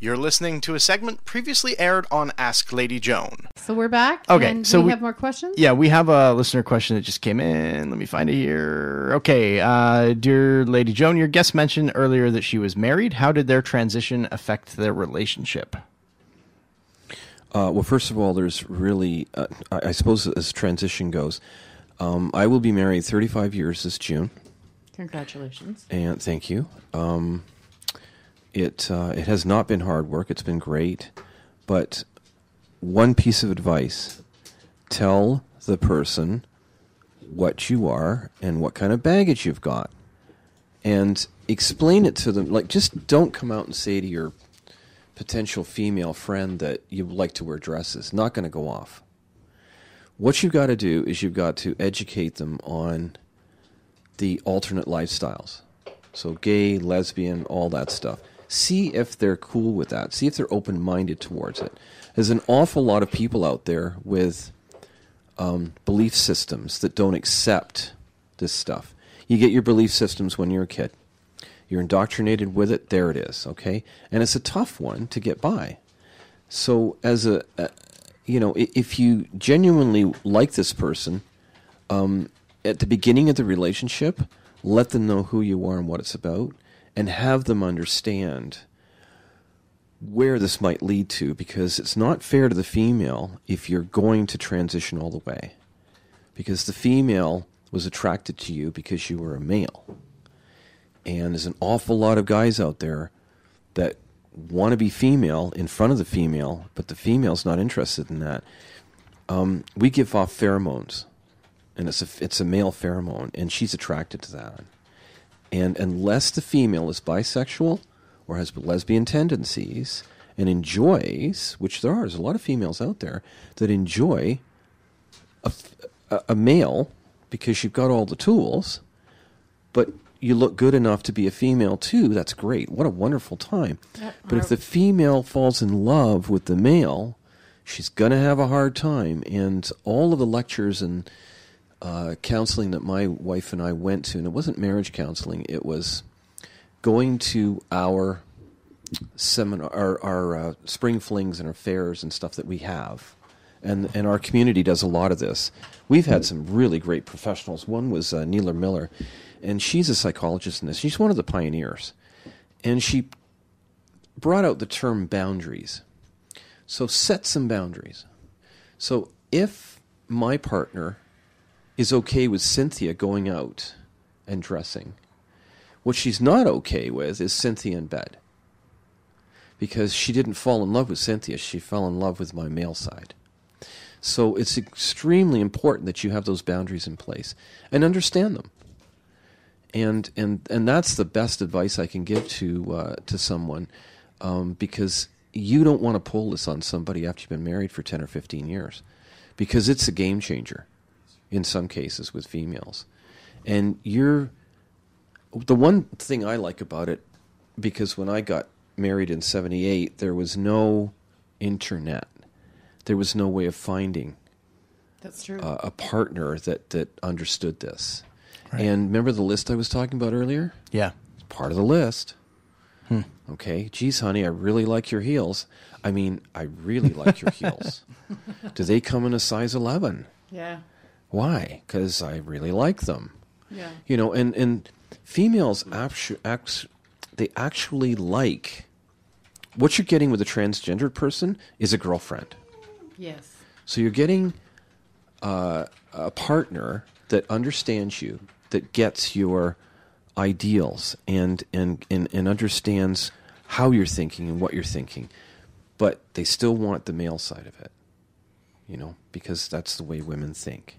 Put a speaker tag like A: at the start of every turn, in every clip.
A: You're listening to a segment previously aired on Ask Lady Joan.
B: So we're back.
C: Okay,
B: And
C: so
B: we
C: we
B: have more questions?
C: Yeah, we have a listener question that just came in. Let me find it here. Okay, dear Lady Joan, your guest mentioned earlier that she was married. How did their transition affect their relationship?
D: Well, first of all, there's really, I suppose as transition goes, I will be married 35 years this June.
B: Congratulations.
D: And thank you. It has not been hard work. It's been great. But one piece of advice, tell the person what you are and what kind of baggage you've got. And explain it to them. Like, just don't come out and say to your potential female friend that you like to wear dresses. Not going to go off. What you've got to do is you've got to educate them on the alternate lifestyles. So gay, lesbian, all that stuff. See if they're cool with that. See if they're open-minded towards it. There's an awful lot of people out there with belief systems that don't accept this stuff. You get your belief systems when you're a kid. You're indoctrinated with it. There it is, okay? And it's a tough one to get by. So as if you genuinely like this person, at the beginning of the relationship, let them know who you are and what it's about, and have them understand where this might lead to, because it's not fair to the female if you're going to transition all the way. Because the female was attracted to you because you were a male. And there's an awful lot of guys out there that want to be female in front of the female, but the female's not interested in that. We give off pheromones, and it's a male pheromone, and she's attracted to that. And unless the female is bisexual or has lesbian tendencies and enjoys, which there's a lot of females out there that enjoy a male because you've got all the tools, but you look good enough to be a female too, that's great. What a wonderful time. But if the female falls in love with the male, she's going to have a hard time. And all of the lectures and counseling that my wife and I went to, and it wasn't marriage counseling, it was going to our seminar, our spring flings and our fairs and stuff that we have. And our community does a lot of this. We've had some really great professionals. One was Neela Miller, and she's a psychologist in this. She's one of the pioneers. And she brought out the term boundaries. So set some boundaries. So if my partner is okay with Cynthia going out and dressing, what she's not okay with is Cynthia in bed. Because she didn't fall in love with Cynthia, she fell in love with my male side. So it's extremely important that you have those boundaries in place and understand them. And that's the best advice I can give to someone, because you don't want to pull this on somebody after you've been married for 10 or 15 years, because it's a game changer in some cases with females. And the one thing I like about it, because when I got married in 1978, there was no internet. There was no way of finding
B: That's true.
D: A partner that understood this.
C: Right.
D: And remember the list I was talking about earlier?
C: Yeah.
D: It's part of the list. Okay, geez, honey, I really like your heels. I mean, I really like your heels. Do they come in a size 11?
B: Yeah.
D: Why? Because I really like them.
B: Yeah.
D: You know, and females they actually like what you're getting with a transgendered person is a girlfriend.
B: Yes.
D: So you're getting a partner that understands you, that gets your ideals and understands how you're thinking and what you're thinking, but they still want the male side of it, you know, because that's the way women think.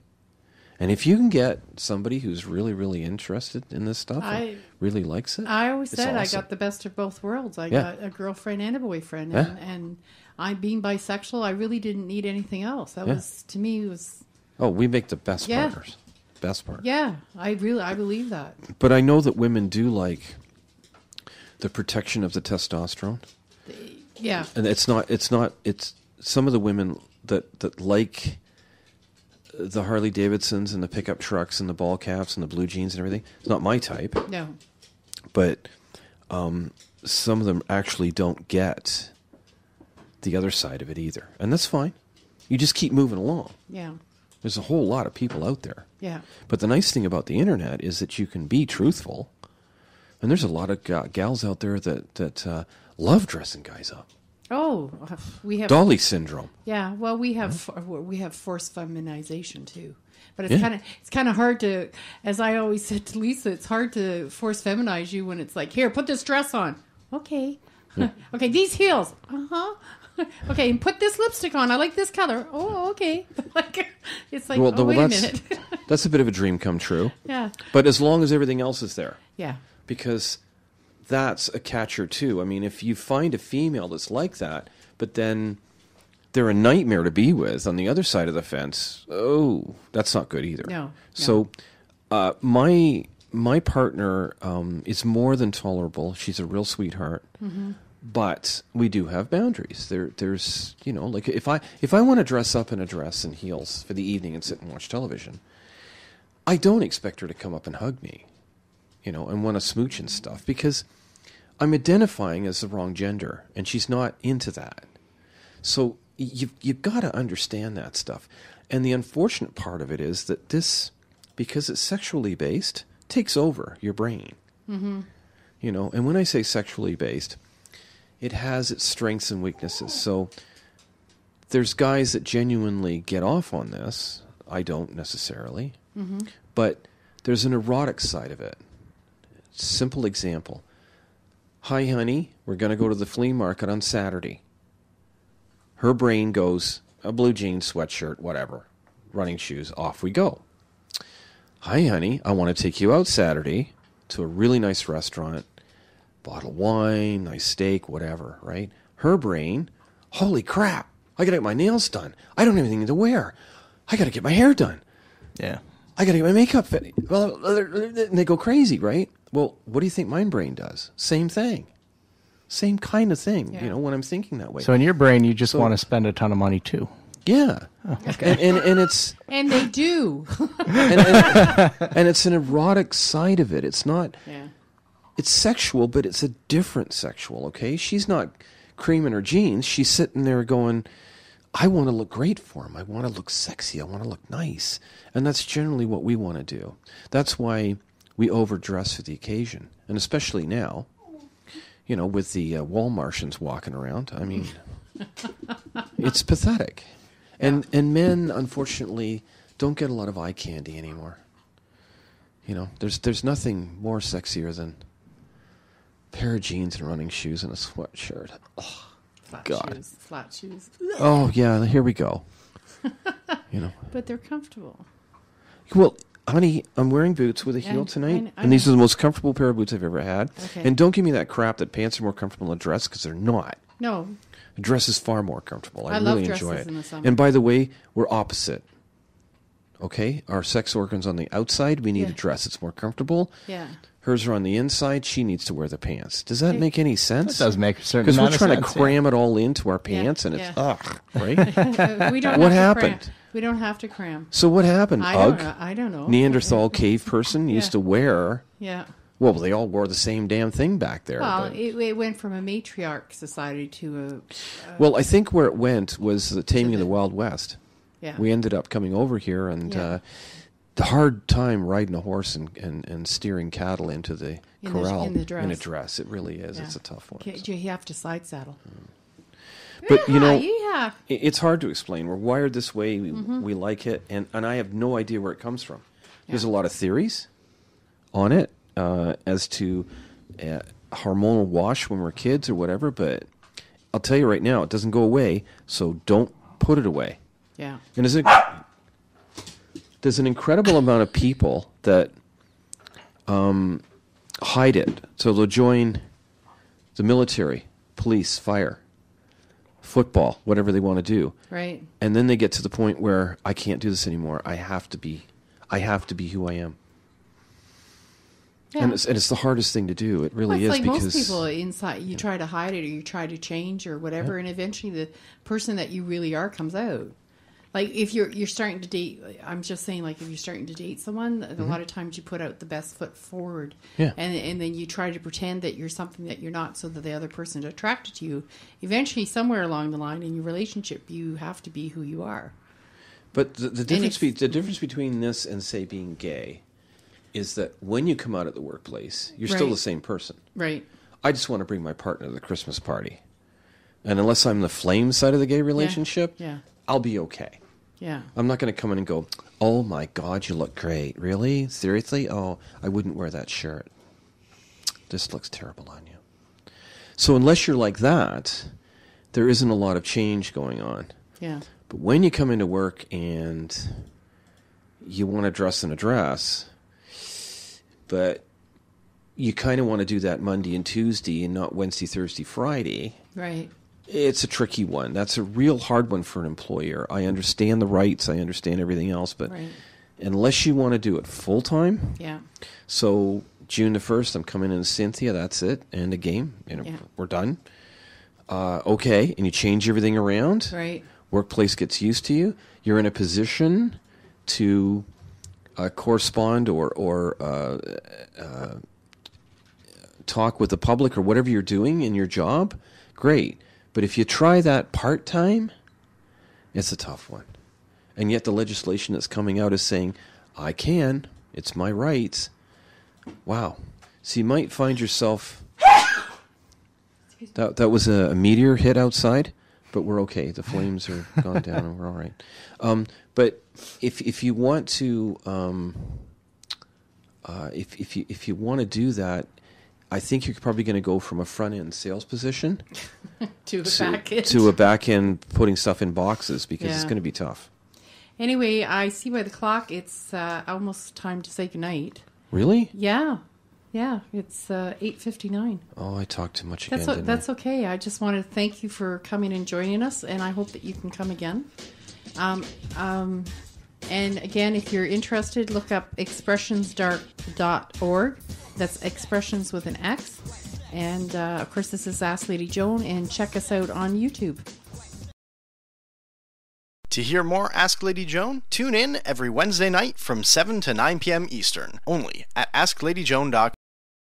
D: And if you can get somebody who's really, really interested in this stuff and really likes it,
B: I always said
D: awesome.
B: I got the best of both worlds. I
D: Yeah.
B: got a girlfriend and a boyfriend,
D: Yeah.
B: and I, being bisexual, I really didn't need anything else. That
D: Yeah.
B: was, to me, was
D: oh, we make the best
B: Yeah.
D: partners. Best partners.
B: yeah. I believe that.
D: But I know that women do like the protection of the testosterone.
B: Yeah.
D: And it's some of the women that like the Harley Davidsons and the pickup trucks and the ball caps and the blue jeans and everything. It's not my type.
B: No.
D: But some of them actually don't get the other side of it either. And that's fine. You just keep moving along.
B: Yeah.
D: There's a whole lot of people out there.
B: Yeah.
D: But the nice thing about the internet is that you can be truthful. And there's a lot of gals out there that love dressing guys up.
B: Oh, we have
D: Dolly syndrome.
B: Yeah, well, we have forced feminization too, but
D: Yeah.
B: it's kind of hard to, as I always said to Lisa, it's hard to force feminize you when it's like, here, put this dress on, okay, okay, these heels, okay, and put this lipstick on. I like this color. Oh, okay, like it's like,
D: Well,
B: wait a
D: that's
B: minute,
D: that's a bit of a dream come true.
B: yeah,
D: But as long as everything else is there.
B: yeah,
D: Because that's a catcher too. I mean, if you find a female that's like that, but then they're a nightmare to be with on the other side of the fence, oh, that's not good either.
B: No.
D: So my partner is more than tolerable. She's a real sweetheart. Mm-hmm. But we do have boundaries. There's, like if I want to dress up in a dress and heels for the evening and sit and watch television, I don't expect her to come up and hug me, and want to smooch and stuff, because I'm identifying as the wrong gender and she's not into that. So you've got to understand that stuff. And the unfortunate part of it is that this, because it's sexually based, takes over your brain. Mm-hmm. And when I say sexually based, it has its strengths and weaknesses. So there's guys that genuinely get off on this. I don't necessarily. Mm-hmm. But there's an erotic side of it. Simple example. Hi, honey, we're going to go to the flea market on Saturday. Her brain goes, a blue jeans, sweatshirt, whatever, running shoes, off we go. Hi, honey, I want to take you out Saturday to a really nice restaurant, bottle of wine, nice steak, whatever, right? Her brain, holy crap, I got to get my nails done. I don't have anything to wear. I got to get my hair done.
C: Yeah.
D: I got to get my makeup fit. Well, and they go crazy, right? Well, what do you think my brain does? Same thing. Same kind of thing,
B: Yeah.
D: when I'm thinking that way.
C: So in your brain, you just want to spend a ton of money too.
D: Yeah. And it's
B: and they do,
D: and it's an erotic side of it. It's not
B: yeah,
D: it's sexual, but it's a different sexual, okay? She's not creaming her jeans. She's sitting there going, I want to look great for him. I want to look sexy. I want to look nice. And that's generally what we want to do. That's why we overdress for the occasion. And especially now, with the wall Martians walking around. I mean, it's pathetic. And men, unfortunately, don't get a lot of eye candy anymore. There's nothing more sexier than a pair of jeans and running shoes and a sweatshirt. Oh, God.
B: flat shoes,
D: Oh, yeah, here we go.
B: but they're comfortable.
D: Well, honey, I'm wearing boots with a heel tonight, and these are the most comfortable pair of boots I've ever had.
B: Okay.
D: And don't give me that crap that pants are more comfortable in a dress, because they're not.
B: No,
D: A dress is far more comfortable. I
B: love
D: really enjoy
B: dresses
D: it.
B: in the summer.
D: And by the way, we're opposite. Okay? Our sex organs on the outside, we need
B: Yeah.
D: a dress. It's more comfortable.
B: yeah,
D: Hers are on the inside. She needs to wear the pants. Does that make any sense?
C: That does make a certain
D: Because we're
C: amount of
D: trying to
C: sense,
D: cram it all into our
B: Yeah,
D: pants, and it's
B: yeah.
D: right?
B: we don't.
D: What
B: have to cram.
D: happened?
B: We don't have to cram.
D: So what happened?
B: I don't know.
D: Neanderthal cave person used
B: Yeah.
D: to wear.
B: Yeah.
D: Well, they all wore the same damn thing back there.
B: Well,
D: but-
B: it went from a matriarch society to
D: well, I think where it went was the taming of the Wild West.
B: yeah.
D: We ended up coming over here, and
B: Yeah.
D: the hard time riding a horse and steering cattle into the
B: In the-
D: corral
B: in the dress.
D: a dress. It really is.
B: Yeah.
D: It's a tough one.
B: Okay, you have to side saddle.
D: But
B: yeah.
D: it's hard to explain. We're wired this way.
B: Mm-hmm.
D: We like it, and I have no idea where it comes from. There's a lot of theories on it as to hormonal wash when we're kids or whatever, but I'll tell you right now, it doesn't go away, so don't put it away.
B: Yeah.
D: And there's an incredible amount of people that hide it. So they'll join the military, police, fire, football, whatever they want to do.
B: Right.
D: And then they get to the point where I can't do this anymore. I have to be who I am.
B: Yeah.
D: And it's the hardest thing to do. It really
B: Well,
D: is,
B: it's like
D: because
B: most people inside, you try to hide it or you try to change or whatever, and eventually the person that you really are comes out. Like if you're starting to date, I'm just saying, like if you're starting to date someone, a lot of times you put out the best foot forward,
D: Yeah.
B: and then you try to pretend that you're something that you're not, so that the other person is attracted to you. Eventually, somewhere along the line in your relationship, you have to be who you are.
D: But the difference between this and, say, being gay is that when you come out at the workplace, you're still
B: Right.
D: the same person.
B: Right.
D: I just want to bring my partner to the Christmas party. And unless I'm the flame side of the gay relationship,
B: Yeah.
D: I'll be okay.
B: Yeah.
D: I'm not going to come in and go, oh my God, you look great. Really? Seriously? Oh, I wouldn't wear that shirt. This looks terrible on you. So unless you're like that, there isn't a lot of change going on.
B: Yeah.
D: But when you come into work and you want to dress in a dress, but you kind of want to do that Monday and Tuesday and not Wednesday, Thursday, Friday,
B: Right.
D: it's a tricky one. That's a real hard one for an employer. I understand the rights. I understand everything else. But
B: Right.
D: unless you want to do it full time,
B: Yeah.
D: so June the 1st, I'm coming in as Cynthia. That's it. End of game.
B: Yeah.
D: We're done. Okay. And you change everything around.
B: Right.
D: Workplace gets used to you. You're in a position to correspond or talk with the public or whatever you're doing in your job. Great. But if you try that part-time, it's a tough one. And yet the legislation that's coming out is saying, I can. It's my rights. Wow. So you might find yourself... That was a meteor hit outside, but we're okay. The flames are gone down and we're all right. But if you want to... if you want to do that, I think you're probably going to go from a front-end sales position
B: To the back end.
D: to a back-end putting stuff in boxes because it's
B: Yeah.
D: going to be tough.
B: Anyway, I see by the clock it's almost time to say goodnight.
D: Really?
B: Yeah. Yeah, it's 8:59.
D: Oh, I talked too much again, didn't
B: That's
D: I?
B: okay. I just want to thank you for coming and joining us, and I hope that you can come again. And again, if you're interested, look up expressionsdark.org. That's expressions with an X. And of course, this is Ask Lady Joan, and check us out on YouTube.
A: To hear more Ask Lady Joan, tune in every Wednesday night from 7 to 9 p.m. Eastern, only at AskLadyJoan.com.